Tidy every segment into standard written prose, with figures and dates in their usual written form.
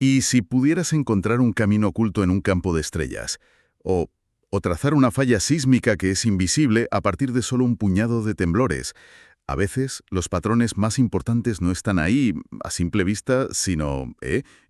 Y si pudieras encontrar un camino oculto en un campo de estrellas, o, o trazar una falla sísmica que es invisible a partir de solo un puñado de temblores, a veces los patrones más importantes no están ahí a simple vista, sino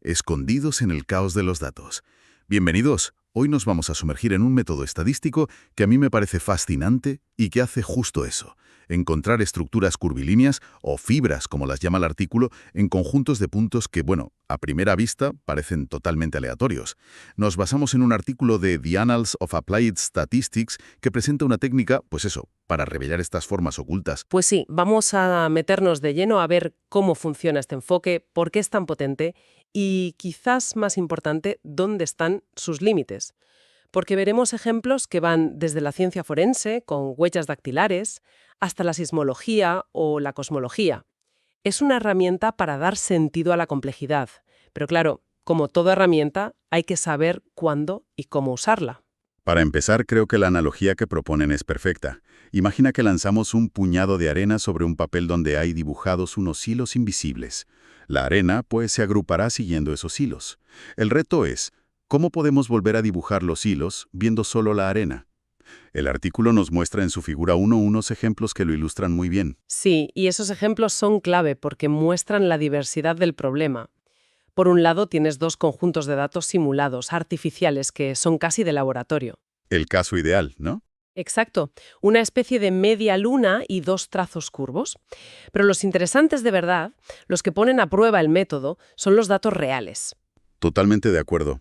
escondidos en el caos de los datos. Bienvenidos. Hoy nos vamos a sumergir en un método estadístico que a mí me parece fascinante y que hace justo eso: encontrar estructuras curvilíneas o fibras, como las llama el artículo, en conjuntos de puntos que, bueno, a primera vista parecen totalmente aleatorios. Nos basamos en un artículo de The Annals of Applied Statistics que presenta una técnica, pues eso, para revelar estas formas ocultas. Pues sí, vamos a meternos de lleno a ver cómo funciona este enfoque, por qué es tan potente y, quizás más importante, dónde están sus límites. Porque veremos ejemplos que van desde la ciencia forense, con huellas dactilares, hasta la sismología o la cosmología. Es una herramienta para dar sentido a la complejidad, pero claro, como toda herramienta, hay que saber cuándo y cómo usarla. Para empezar, creo que la analogía que proponen es perfecta. Imagina que lanzamos un puñado de arena sobre un papel donde hay dibujados unos hilos invisibles. La arena, pues, se agrupará siguiendo esos hilos. El reto es, ¿cómo podemos volver a dibujar los hilos viendo solo la arena? El artículo nos muestra en su figura 1 unos ejemplos que lo ilustran muy bien. Sí, y esos ejemplos son clave porque muestran la diversidad del problema. Por un lado, tienes dos conjuntos de datos simulados, artificiales, que son casi de laboratorio. El caso ideal, ¿no? Exacto, una especie de media luna y dos trazos curvos. Pero los interesantes de verdad, los que ponen a prueba el método, son los datos reales. Totalmente de acuerdo.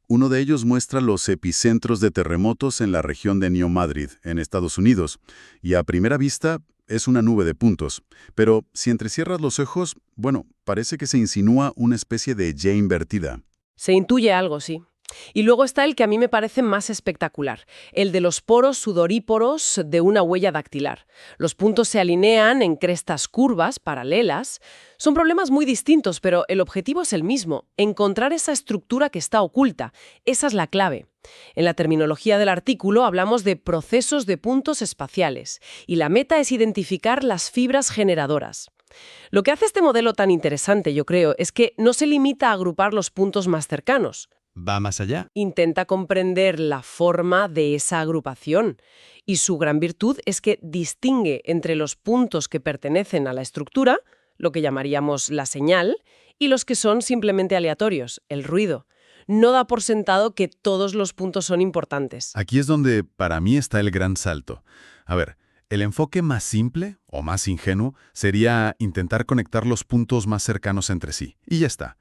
Uno de ellos muestra los epicentros de terremotos en la región de New Madrid, en Estados Unidos, y a primera vista es una nube de puntos. Pero si entrecierras los ojos, bueno, parece que se insinúa una especie de Y invertida. Se intuye algo, sí. Y luego está el que a mí me parece más espectacular, el de los poros sudoríporos de una huella dactilar. Los puntos se alinean en crestas curvas, paralelas. Son problemas muy distintos, pero el objetivo es el mismo: encontrar esa estructura que está oculta. Esa es la clave. En la terminología del artículo hablamos de procesos de puntos espaciales, y la meta es identificar las fibras generadoras. Lo que hace este modelo tan interesante, yo creo, es que no se limita a agrupar los puntos más cercanos. Va más allá. Intenta comprender la forma de esa agrupación, y su gran virtud es que distingue entre los puntos que pertenecen a la estructura, lo que llamaríamos la señal, y los que son simplemente aleatorios, el ruido. No da por sentado que todos los puntos son importantes. Aquí es donde para mí está el gran salto. A ver, el enfoque más simple o más ingenuo sería intentar conectar los puntos más cercanos entre sí, y ya está.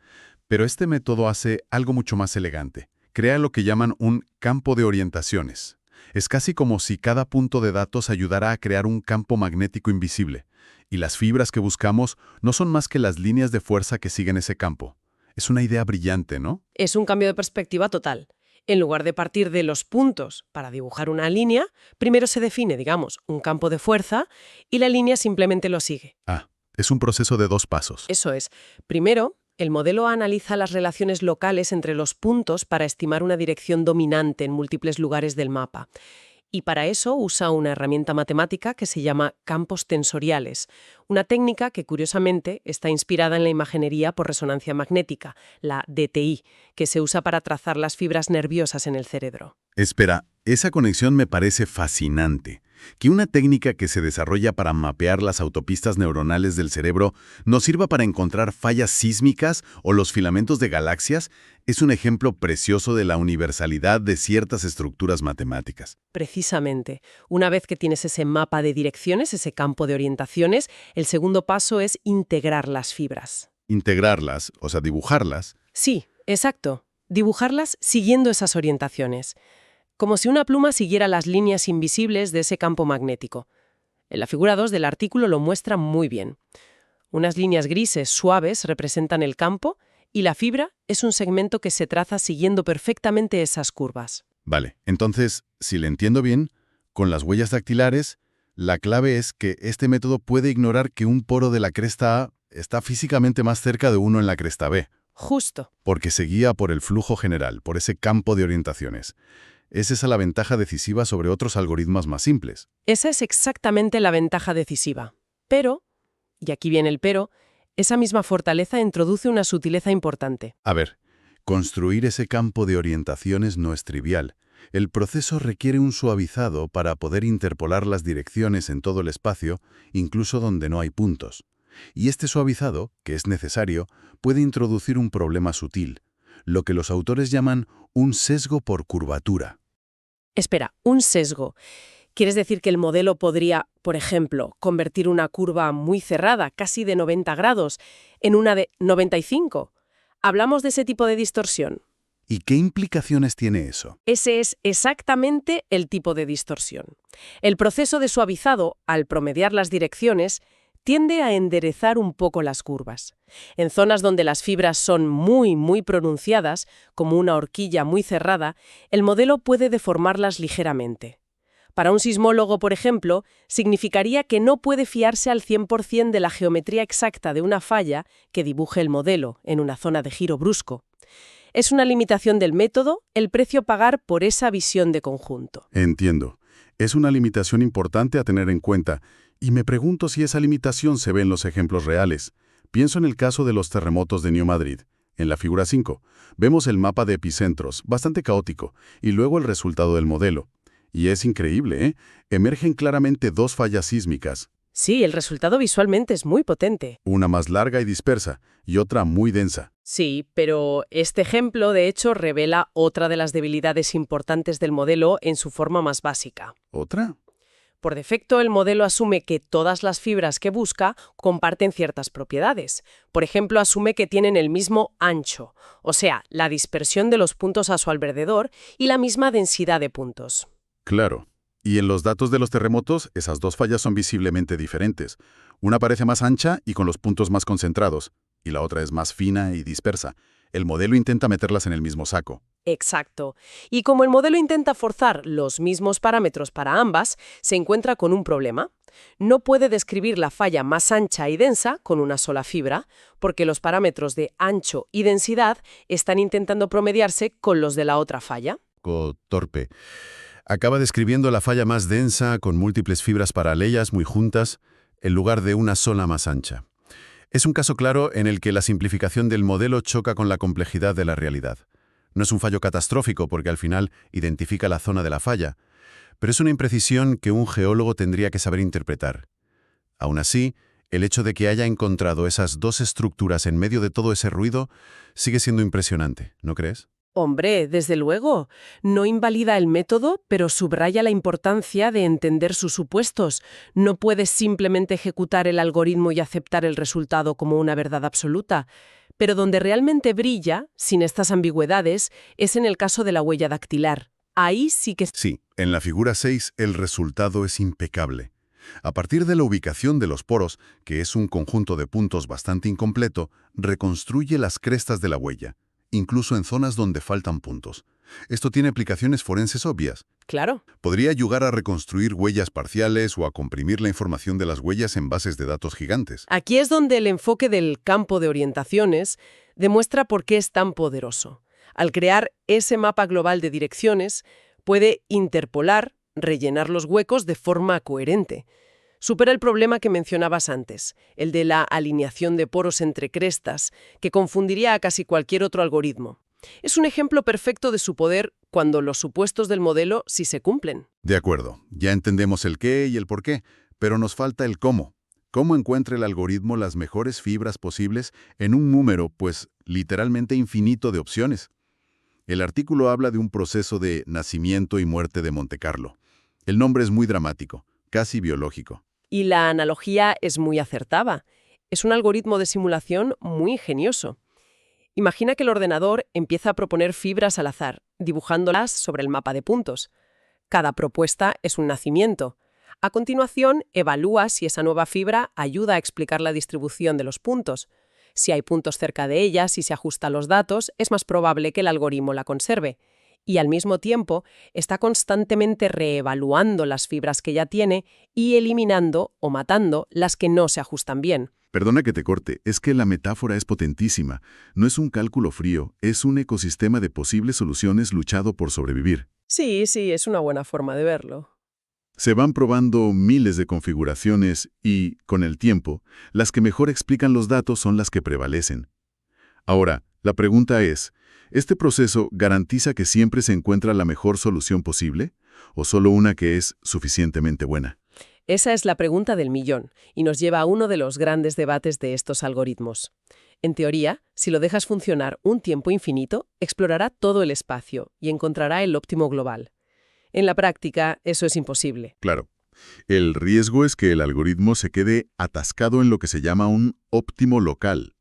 Pero este método hace algo mucho más elegante. Crea lo que llaman un campo de orientaciones. Es casi como si cada punto de datos ayudara a crear un campo magnético invisible. Y las fibras que buscamos no son más que las líneas de fuerza que siguen ese campo. Es una idea brillante, ¿no? Es un cambio de perspectiva total. En lugar de partir de los puntos para dibujar una línea, primero se define, digamos, un campo de fuerza y la línea simplemente lo sigue. Ah, es un proceso de 2 pasos. Eso es. Primero, el modelo analiza las relaciones locales entre los puntos para estimar una dirección dominante en múltiples lugares del mapa. Y para eso usa una herramienta matemática que se llama campos tensoriales, una técnica que, curiosamente, está inspirada en la imaginería por resonancia magnética, la DTI, que se usa para trazar las fibras nerviosas en el cerebro. Espera, esa conexión me parece fascinante. Que una técnica que se desarrolla para mapear las autopistas neuronales del cerebro nos sirva para encontrar fallas sísmicas o los filamentos de galaxias es un ejemplo precioso de la universalidad de ciertas estructuras matemáticas. Precisamente, una vez que tienes ese mapa de direcciones, ese campo de orientaciones, el segundo paso es integrar las fibras. Integrarlas, o sea, dibujarlas. Sí, exacto. Dibujarlas siguiendo esas orientaciones, como si una pluma siguiera las líneas invisibles de ese campo magnético. En la figura 2 del artículo lo muestra muy bien. Unas líneas grises suaves representan el campo y la fibra es un segmento que se traza siguiendo perfectamente esas curvas. Vale, entonces, si le entiendo bien, con las huellas dactilares, la clave es que este método puede ignorar que un poro de la cresta A está físicamente más cerca de uno en la cresta B, Justo. porque se guía por el flujo general, por ese campo de orientaciones. Es esa la ventaja decisiva sobre otros algoritmos más simples. Esa es exactamente la ventaja decisiva. Pero, y aquí viene el pero, esa misma fortaleza introduce una sutileza importante. A ver, Construir ese campo de orientaciones no es trivial. El proceso requiere un suavizado para poder interpolar las direcciones en todo el espacio, incluso donde no hay puntos. Y este suavizado, que es necesario, puede introducir un problema sutil, lo que los autores llaman un sesgo por curvatura. Espera, un sesgo. ¿Quieres decir que el modelo podría, por ejemplo, convertir una curva muy cerrada, casi de 90 grados, en una de 95? ¿Hablamos de ese tipo de distorsión? ¿Y qué implicaciones tiene eso? Ese es exactamente el tipo de distorsión. El proceso de suavizado, al promediar las direcciones, tiende a enderezar un poco las curvas. En zonas donde las fibras son muy pronunciadas, como una horquilla muy cerrada, el modelo puede deformarlas ligeramente. Para un sismólogo, por ejemplo, significaría que no puede fiarse al 100% de la geometría exacta de una falla que dibuje el modelo en una zona de giro brusco. Es una limitación del método el precio a pagar por esa visión de conjunto. Entiendo. Es una limitación importante a tener en cuenta, y me pregunto si esa limitación se ve en los ejemplos reales. Pienso en el caso de los terremotos de New Madrid. En la figura 5, vemos el mapa de epicentros, bastante caótico, y luego el resultado del modelo. Y es increíble, ¿eh? Emergen claramente dos fallas sísmicas, Sí, el resultado visualmente es muy potente. una más larga y dispersa, y otra muy densa. Sí, pero este ejemplo, de hecho, revela otra de las debilidades importantes del modelo en su forma más básica. ¿Otra? Por defecto, el modelo asume que todas las fibras que busca comparten ciertas propiedades. Por ejemplo, asume que tienen el mismo ancho, o sea, la dispersión de los puntos a su alrededor y la misma densidad de puntos. Claro. Y en los datos de los terremotos, esas dos fallas son visiblemente diferentes. Una parece más ancha y con los puntos más concentrados, y la otra es más fina y dispersa. El modelo intenta meterlas en el mismo saco. Exacto. Y como el modelo intenta forzar los mismos parámetros para ambas, se encuentra con un problema. No puede describir la falla más ancha y densa con una sola fibra, porque los parámetros de ancho y densidad están intentando promediarse con los de la otra falla. Torpe. Acaba describiendo la falla más densa con múltiples fibras paralelas muy juntas, en lugar de una sola más ancha. Es un caso claro en el que la simplificación del modelo choca con la complejidad de la realidad. No es un fallo catastrófico porque al final identifica la zona de la falla, pero es una imprecisión que un geólogo tendría que saber interpretar. Aún así, el hecho de que haya encontrado esas dos estructuras en medio de todo ese ruido sigue siendo impresionante, ¿no crees? Hombre, desde luego, no invalida el método, pero subraya la importancia de entender sus supuestos. No puedes simplemente ejecutar el algoritmo y aceptar el resultado como una verdad absoluta. Pero donde realmente brilla, sin estas ambigüedades, es en el caso de la huella dactilar. Ahí sí que... Sí, en la figura 6 el resultado es impecable. A partir de la ubicación de los poros, que es un conjunto de puntos bastante incompleto, reconstruye las crestas de la huella, incluso en zonas donde faltan puntos. Esto tiene aplicaciones forenses obvias. Claro. Podría ayudar a reconstruir huellas parciales o a comprimir la información de las huellas en bases de datos gigantes. Aquí es donde el enfoque del campo de orientaciones demuestra por qué es tan poderoso. Al crear ese mapa global de direcciones, puede interpolar, rellenar los huecos de forma coherente. Supera el problema que mencionabas antes, el de la alineación de poros entre crestas, que confundiría a casi cualquier otro algoritmo. Es un ejemplo perfecto de su poder cuando los supuestos del modelo sí se cumplen. De acuerdo, ya entendemos el qué y el por qué, pero nos falta el cómo. ¿Cómo encuentra el algoritmo las mejores fibras posibles en un número, pues, literalmente infinito de opciones? El artículo habla de un proceso de nacimiento y muerte de Montecarlo. El nombre es muy dramático, casi biológico. Y la analogía es muy acertada. Es un algoritmo de simulación muy ingenioso. Imagina que el ordenador empieza a proponer fibras al azar, dibujándolas sobre el mapa de puntos. Cada propuesta es un nacimiento. A continuación, evalúa si esa nueva fibra ayuda a explicar la distribución de los puntos. Si hay puntos cerca de ella, si se ajusta a los datos, es más probable que el algoritmo la conserve. Y al mismo tiempo, está constantemente reevaluando las fibras que ya tiene y eliminando o matando las que no se ajustan bien. Perdona que te corte, es que la metáfora es potentísima. No es un cálculo frío, es un ecosistema de posibles soluciones luchado por sobrevivir. Sí, es una buena forma de verlo. Se van probando miles de configuraciones y, con el tiempo, las que mejor explican los datos son las que prevalecen. Ahora, La pregunta es, ¿este proceso garantiza que siempre se encuentra la mejor solución posible? ¿O solo una que es suficientemente buena? Esa es la pregunta del millón y nos lleva a uno de los grandes debates de estos algoritmos. En teoría, si lo dejas funcionar un tiempo infinito, explorará todo el espacio y encontrará el óptimo global. En la práctica, eso es imposible. Claro. El riesgo es que el algoritmo se quede atascado en lo que se llama un óptimo local,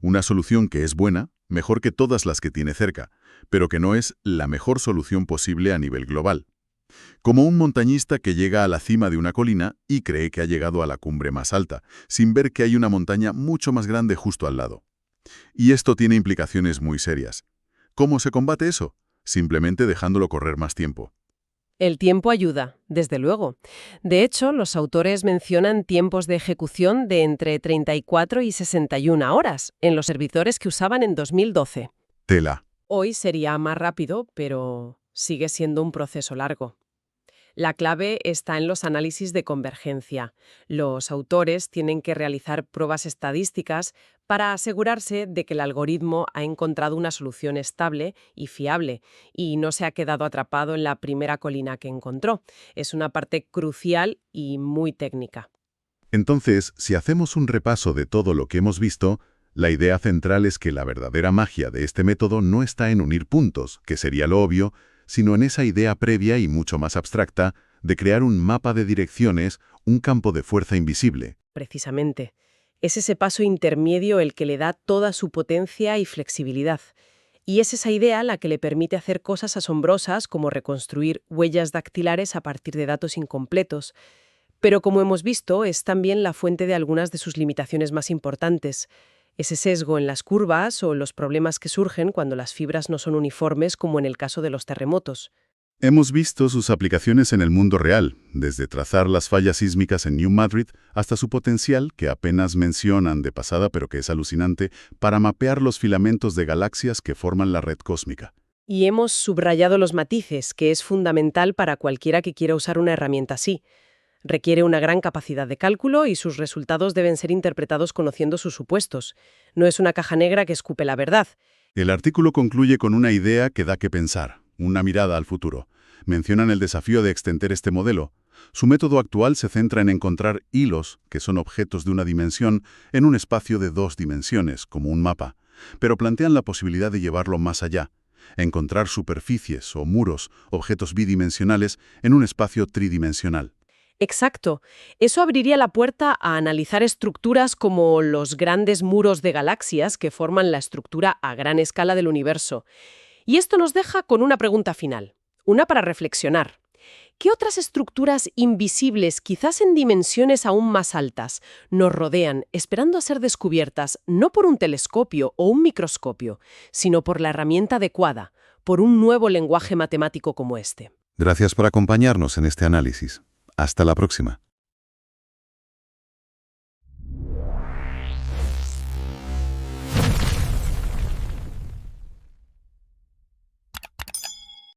una solución que es buena, mejor que todas las que tiene cerca, pero que no es la mejor solución posible a nivel global. Como un montañista que llega a la cima de una colina y cree que ha llegado a la cumbre más alta, sin ver que hay una montaña mucho más grande justo al lado. Y esto tiene implicaciones muy serias. ¿Cómo se combate eso? Simplemente dejándolo correr más tiempo. El tiempo ayuda, desde luego. De hecho, los autores mencionan tiempos de ejecución de entre 34 y 61 horas en los servidores que usaban en 2012. Tela. Hoy sería más rápido, pero sigue siendo un proceso largo. La clave está en los análisis de convergencia. Los autores tienen que realizar pruebas estadísticas para asegurarse de que el algoritmo ha encontrado una solución estable y fiable y no se ha quedado atrapado en la primera colina que encontró. Es una parte crucial y muy técnica. Entonces, si hacemos un repaso de todo lo que hemos visto, la idea central es que la verdadera magia de este método no está en unir puntos, que sería lo obvio, sino en esa idea previa y mucho más abstracta de crear un mapa de direcciones, un campo de fuerza invisible. Precisamente. Es ese paso intermedio el que le da toda su potencia y flexibilidad. Y es esa idea la que le permite hacer cosas asombrosas como reconstruir huellas dactilares a partir de datos incompletos. Pero como hemos visto, es también la fuente de algunas de sus limitaciones más importantes. Ese sesgo en las curvas o los problemas que surgen cuando las fibras no son uniformes, como en el caso de los terremotos. Hemos visto sus aplicaciones en el mundo real, desde trazar las fallas sísmicas en New Madrid hasta su potencial, que apenas mencionan de pasada pero que es alucinante, para mapear los filamentos de galaxias que forman la red cósmica. Y hemos subrayado los matices, que es fundamental para cualquiera que quiera usar una herramienta así. Requiere una gran capacidad de cálculo y sus resultados deben ser interpretados conociendo sus supuestos. No es una caja negra que escupe la verdad. El artículo concluye con una idea que da que pensar, una mirada al futuro. Mencionan el desafío de extender este modelo. Su método actual se centra en encontrar hilos, que son objetos de una dimensión, en un espacio de 2 dimensiones, como un mapa. Pero plantean la posibilidad de llevarlo más allá. Encontrar superficies o muros, objetos bidimensionales, en un espacio tridimensional. Exacto. Eso abriría la puerta a analizar estructuras como los grandes muros de galaxias que forman la estructura a gran escala del universo. Y esto nos deja con una pregunta final, una para reflexionar. ¿Qué otras estructuras invisibles, quizás en dimensiones aún más altas, nos rodean, esperando a ser descubiertas no por un telescopio o un microscopio, sino por la herramienta adecuada, por un nuevo lenguaje matemático como este? Gracias por acompañarnos en este análisis. Hasta la próxima.